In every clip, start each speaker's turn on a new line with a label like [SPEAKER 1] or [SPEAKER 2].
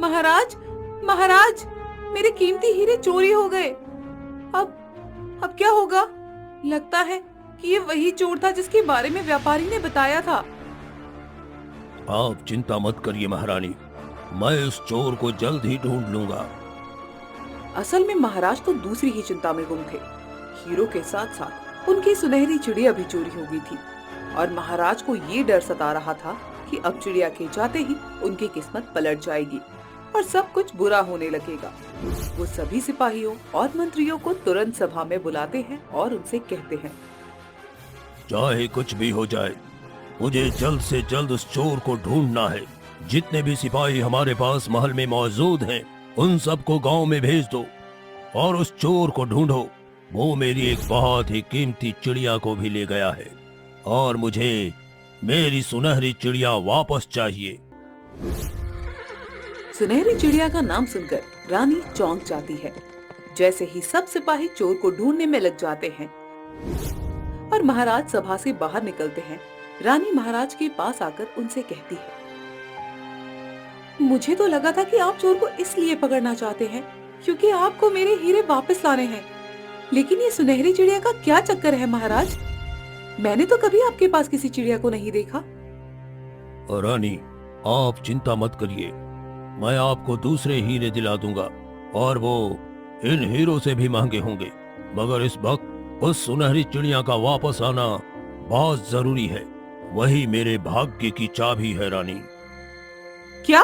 [SPEAKER 1] महाराज, महाराज, मेरे कीमती हीरे चोरी हो गए। अब क्या होगा? लगता है कि ये वही चोर था जिसके बारे में व्यापारी ने बताया था।
[SPEAKER 2] आप चिंता मत करिए महारानी, मैं इस चोर को जल्द ही ढूंढ लूंगा।
[SPEAKER 1] असल में महाराज तो दूसरी ही चिंता में गुम थे। हीरो के साथ साथ उनकी सुनहरी चिड़िया भी चोरी हो गई थी और महाराज को ये डर सता रहा था कि अब चिड़िया के जाते ही उनकी किस्मत पलट जाएगी और सब कुछ बुरा होने लगेगा। वो सभी सिपाहियों और मंत्रियों को तुरंत सभा में बुलाते हैं और उनसे कहते हैं,
[SPEAKER 2] चाहे कुछ भी हो जाए, मुझे जल्द से जल्द उस चोर को ढूंढना है। जितने भी सिपाही हमारे पास महल में मौजूद हैं, उन सबको गांव में भेज दो और उस चोर को ढूंढो। वो मेरी एक बहुत ही कीमती चिड़िया को भी ले गया है और मुझे मेरी सुनहरी चिड़िया वापस चाहिए।
[SPEAKER 1] सुनहरी चिड़िया का नाम सुनकर रानी चौंक जाती है। जैसे ही सब सिपाही चोर को ढूंढने में लग जाते हैं और महाराज सभा से बाहर निकलते हैं, रानी महाराज के पास आकर उनसे कहती है, मुझे तो लगा था कि आप चोर को इसलिए पकड़ना चाहते हैं क्योंकि आपको मेरे हीरे वापस लाने हैं, लेकिन ये सुनहरी चिड़िया का क्या चक्कर है महाराज? मैंने तो कभी आपके पास किसी चिड़िया को नहीं देखा।
[SPEAKER 2] रानी, आप चिंता मत करिए, मैं आपको दूसरे हीरे दिला दूंगा और वो इन हीरो से भी महंगे होंगे, मगर इस वक्त उस सुनहरी चिड़िया का वापस आना बहुत जरूरी है। वही मेरे भाग्य की चाबी है रानी।
[SPEAKER 1] क्या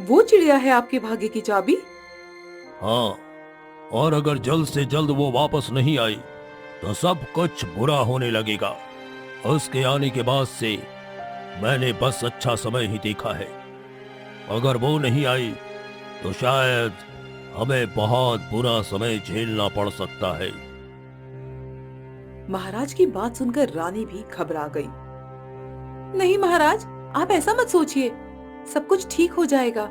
[SPEAKER 1] वो चिड़िया है आपके भाग्य की चाबी?
[SPEAKER 2] हाँ, और अगर जल्द से जल्द वो वापस नहीं आई तो सब कुछ बुरा होने लगेगा। उसके आने के बाद से मैंने बस अच्छा समय ही देखा है। अगर वो नहीं आई तो शायद हमें बहुत बुरा समय झेलना पड़ सकता है।
[SPEAKER 1] महाराज की बात सुनकर रानी भी घबरा गई। नहीं महाराज, आप ऐसा मत सोचिए, सब कुछ ठीक हो जाएगा।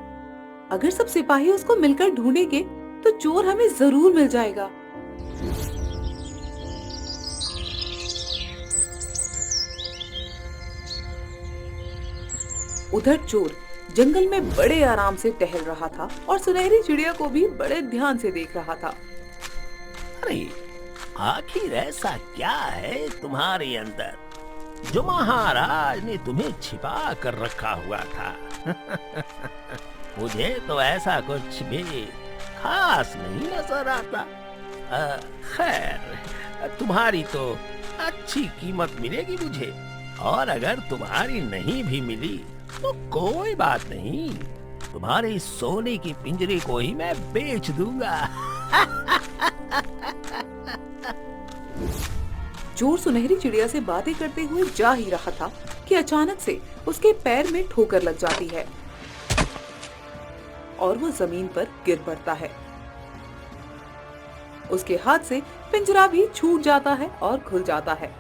[SPEAKER 1] अगर सब सिपाही उसको मिलकर ढूंढेंगे तो चोर हमें जरूर मिल जाएगा। उधर चोर जंगल में बड़े आराम से टहल रहा था और सुनहरी चिड़िया को भी बड़े ध्यान से देख रहा था।
[SPEAKER 3] अरे आखिर ऐसा क्या है तुम्हारे अंदर जो महाराज ने तुम्हें छिपा कर रखा हुआ था? मुझे तो ऐसा कुछ भी खास नहीं नजर आता। खैर, तुम्हारी तो अच्छी कीमत मिलेगी मुझे, और अगर तुम्हारी नहीं भी मिली तो कोई बात नहीं, तुम्हारे इस सोने की पिंजरे को ही मैं बेच दूंगा।
[SPEAKER 1] चोर सुनहरी चिड़िया से बातें करते हुए जा ही रहा था कि अचानक से उसके पैर में ठोकर लग जाती है और वो जमीन पर गिर पड़ता है। उसके हाथ से पिंजरा भी छूट जाता है और खुल जाता है।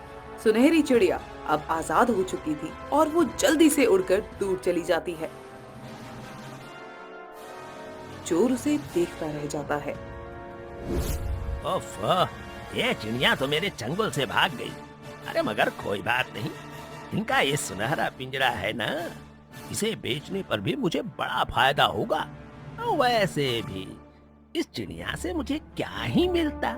[SPEAKER 1] सुनहरी चिड़िया अब आजाद हो चुकी थी और वो जल्दी से उड़कर दूर चली जाती है। चोर उसे देखता रह जाता है।
[SPEAKER 3] ओफ, ये चिड़िया तो मेरे चंगुल से भाग गई। अरे मगर कोई बात नहीं, इनका ये सुनहरा पिंजरा है ना, इसे बेचने पर भी मुझे बड़ा फायदा होगा। वैसे भी इस चिड़िया से मुझे क्या ही मिलता।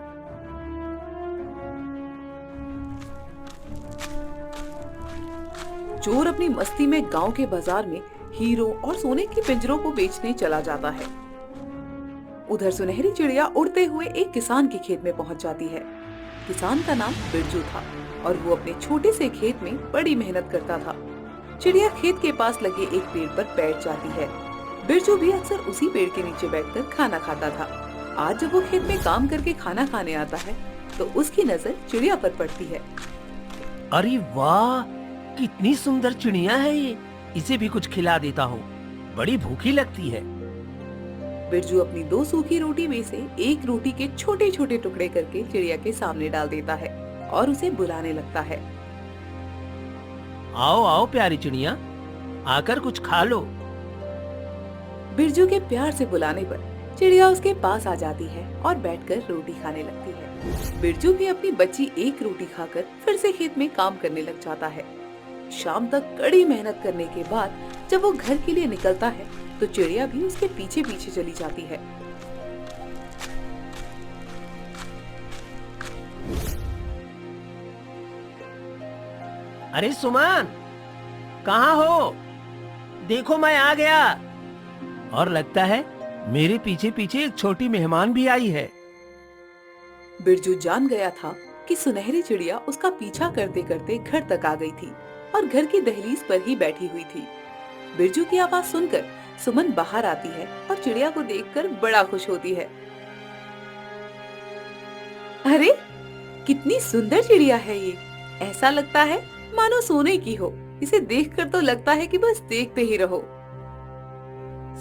[SPEAKER 1] चोर अपनी मस्ती में गांव के बाजार में हीरो और सोने के पिंजरों को बेचने चला जाता है। उधर सुनहरी चिड़िया उड़ते हुए एक किसान के खेत में पहुंच जाती है। किसान का नाम बिरजू था और वो अपने छोटे से खेत में बड़ी मेहनत करता था। चिड़िया खेत के पास लगे एक पेड़ पर बैठ जाती है। बिरजू भी अक्सर उसी पेड़ के नीचे बैठकर खाना खाता था। आज जब वो खेत में काम करके खाना खाने आता है तो उसकी नजर चिड़िया पर पड़ती है।
[SPEAKER 3] अरे वाह, कितनी सुंदर चिड़िया है ये, इसे भी कुछ खिला देता हूँ, बड़ी भूखी लगती है।
[SPEAKER 1] बिरजू अपनी 2 सूखी रोटी में से एक रोटी के छोटे छोटे टुकड़े करके चिड़िया के सामने डाल देता है और उसे बुलाने लगता है।
[SPEAKER 3] आओ आओ प्यारी चिड़िया, आकर कुछ खा लो।
[SPEAKER 1] बिरजू के प्यार से बुलाने पर चिड़िया उसके पास आ जाती है और बैठकर रोटी खाने लगती है। बिरजू भी अपनी बची एक रोटी खाकर फिर से खेत में काम करने लग जाता है। शाम तक कड़ी मेहनत करने के बाद जब वो घर के लिए निकलता है तो चिड़िया भी उसके पीछे पीछे चली जाती है।
[SPEAKER 3] अरे सुमन, कहाँ हो? देखो मैं आ गया। और लगता है मेरे पीछे पीछे एक छोटी मेहमान भी आई है।
[SPEAKER 1] बिरजू जान गया था कि सुनहरी चिड़िया उसका पीछा करते करते घर तक आ गई थी और घर की दहलीज पर ही बैठी हुई थी। बिरजू की आवाज सुनकर सुमन बाहर आती है और चिड़िया को देखकर बड़ा खुश होती है। अरे कितनी सुंदर चिड़िया है ये, ऐसा लगता है मानो सोने की हो। इसे देखकर तो लगता है कि बस देखते ही रहो।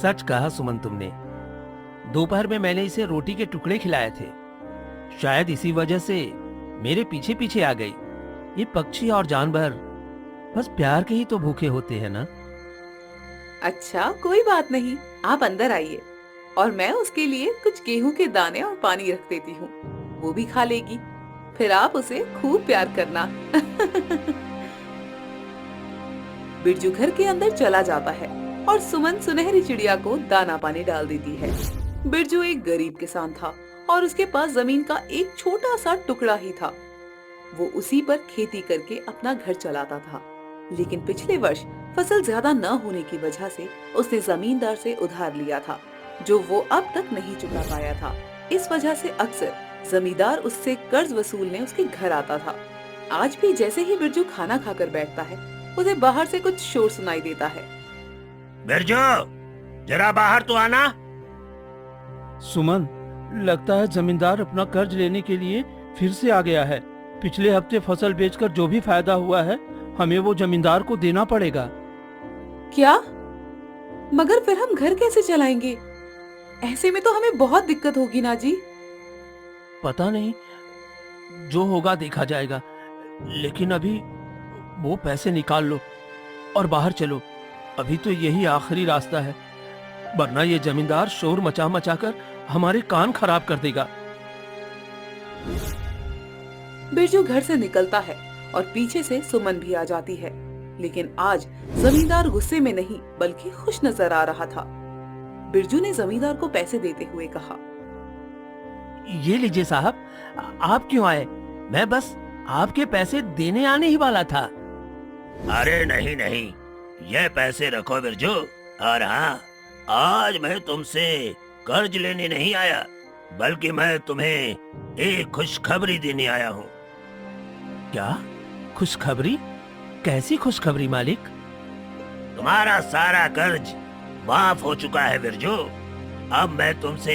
[SPEAKER 3] सच कहा सुमन तुमने। दोपहर में मैंने इसे रोटी के टुकड़े खिलाए थे, शायद इसी वजह से मेरे पीछे पीछे आ गई। ये पक्षी और जानवर बस प्यार के ही तो भूखे होते हैं ना।
[SPEAKER 1] अच्छा कोई बात नहीं, आप अंदर आइए और मैं उसके लिए कुछ गेहूं के दाने और पानी रख देती हूँ, वो भी खा लेगी। फिर आप उसे खूब प्यार करना। बिरजू घर के अंदर चला जाता है और सुमन सुनहरी चिड़िया को दाना पानी डाल देती है। बिरजू एक गरीब किसान था और उसके पास जमीन का एक छोटा सा टुकड़ा ही था। वो उसी पर खेती करके अपना घर चलाता था, लेकिन पिछले वर्ष फसल ज्यादा न होने की वजह से उसने जमींदार से उधार लिया था, जो वो अब तक नहीं चुका पाया था। इस वजह से अक्सर जमींदार उससे कर्ज वसूलने उसके घर आता था। आज भी जैसे ही बिरजू खाना खाकर बैठता है, उसे बाहर से कुछ शोर सुनाई देता है।
[SPEAKER 3] बिरजू, जरा बाहर तो आना।
[SPEAKER 4] सुमन, लगता है जमींदार अपना कर्ज लेने के लिए फिर से आ गया है। पिछले हफ्ते फसल बेचकर जो भी फायदा हुआ है, हमें वो जमींदार को देना पड़ेगा।
[SPEAKER 1] क्या? मगर फिर हम घर कैसे चलाएंगे? ऐसे में तो हमें बहुत दिक्कत होगी ना जी।
[SPEAKER 4] पता नहीं, जो होगा देखा जाएगा। लेकिन अभी वो पैसे निकाल लो और बाहर चलो। अभी तो यही आखिरी रास्ता है, वरना ये जमींदार शोर मचा मचा कर हमारे कान खराब कर देगा।
[SPEAKER 1] बिरजू घर से निकलता है और पीछे से सुमन भी आ जाती है, लेकिन आज जमींदार गुस्से में नहीं बल्कि खुश नजर आ रहा था। बिरजू ने जमींदार को पैसे देते हुए कहा,
[SPEAKER 3] ये लीजिए साहब, आप क्यों आए? मैं बस आपके पैसे देने आने ही वाला था। अरे नहीं नहीं, ये पैसे रखो बिरजू। और हाँ, आज मैं तुमसे कर्ज लेने नहीं आया, बल्कि मैं तुम्हें एक खुशखबरी देने आया हूँ। क्या खुशखबरी? कैसी खुशखबरी मालिक? तुम्हारा सारा कर्ज माफ हो चुका है बिरजू। अब मैं तुमसे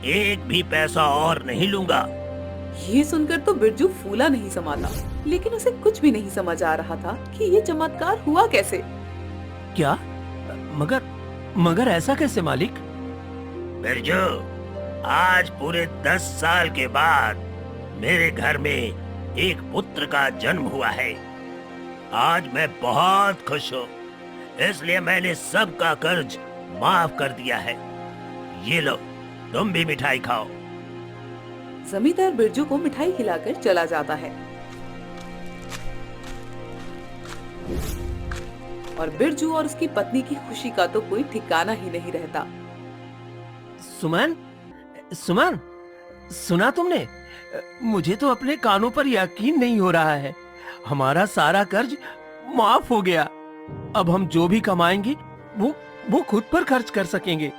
[SPEAKER 3] एक भी पैसा और नहीं लूंगा।
[SPEAKER 1] ये सुनकर तो बिरजू फूला नहीं समाता, लेकिन उसे कुछ भी नहीं समझ आ रहा था कि ये चमत्कार हुआ कैसे।
[SPEAKER 3] क्या? मगर ऐसा कैसे मालिक? बिरजू, आज पूरे 10 साल के बाद मेरे घर में एक पुत्र का जन्म हुआ है। आज मैं बहुत खुश हूँ, इसलिए मैंने सबका कर्ज माफ कर दिया है। ये लो, तुम भी मिठाई खाओ।
[SPEAKER 1] जमींदार बिरजू को मिठाई खिलाकर चला जाता है और बिरजू और उसकी पत्नी की खुशी का तो कोई ठिकाना ही नहीं रहता।
[SPEAKER 3] सुमन, सुमन, सुना तुमने? मुझे तो अपने कानों पर यकीन नहीं हो रहा है। हमारा सारा कर्ज माफ हो गया। अब हम जो भी कमाएंगे वो खुद पर खर्च कर सकेंगे।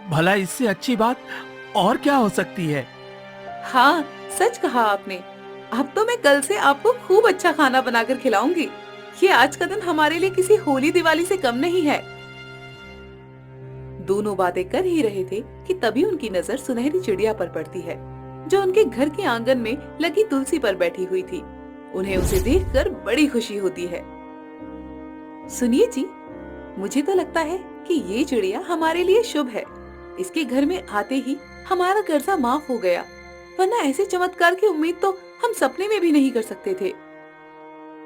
[SPEAKER 3] भला इससे अच्छी बात और क्या हो सकती है?
[SPEAKER 1] हाँ, सच कहा आपने। अब तो मैं कल से आपको खूब अच्छा खाना बनाकर खिलाऊंगी। ये आज का दिन हमारे लिए किसी होली दिवाली से कम नहीं है। दोनों बातें कर ही रहे थे कि तभी उनकी नजर सुनहरी चिड़िया पर पड़ती है, जो उनके घर के आंगन में लगी तुलसी पर बैठी हुई थी। उन्हें उसे देखकर बड़ी खुशी होती है। सुनिए जी, मुझे तो लगता है कि ये चिड़िया हमारे लिए शुभ है। इसके घर में आते ही हमारा कर्जा माफ हो गया, वरना ऐसे चमत्कार की उम्मीद तो हम सपने में भी नहीं कर सकते थे।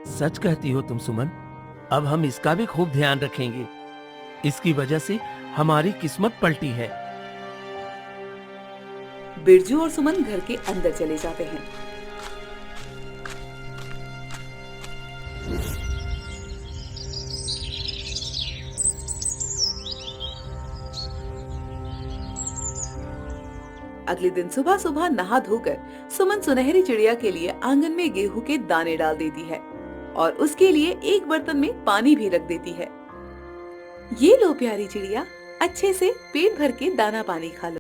[SPEAKER 3] सच कहती हो तुम सुमन। अब हम इसका भी खूब ध्यान रखेंगे। इसकी वजह से हमारी किस्मत पलटी है।
[SPEAKER 1] बिरजू और सुमन घर के अंदर चले जाते हैं। अगले दिन सुबह सुबह नहा धोकर सुमन सुनहरी चिड़िया के लिए आंगन में गेहूं के दाने डाल देती है और उसके लिए एक बर्तन में पानी भी रख देती है। ये लो प्यारी चिड़िया, अच्छे से पेट भर के दाना पानी खा लो।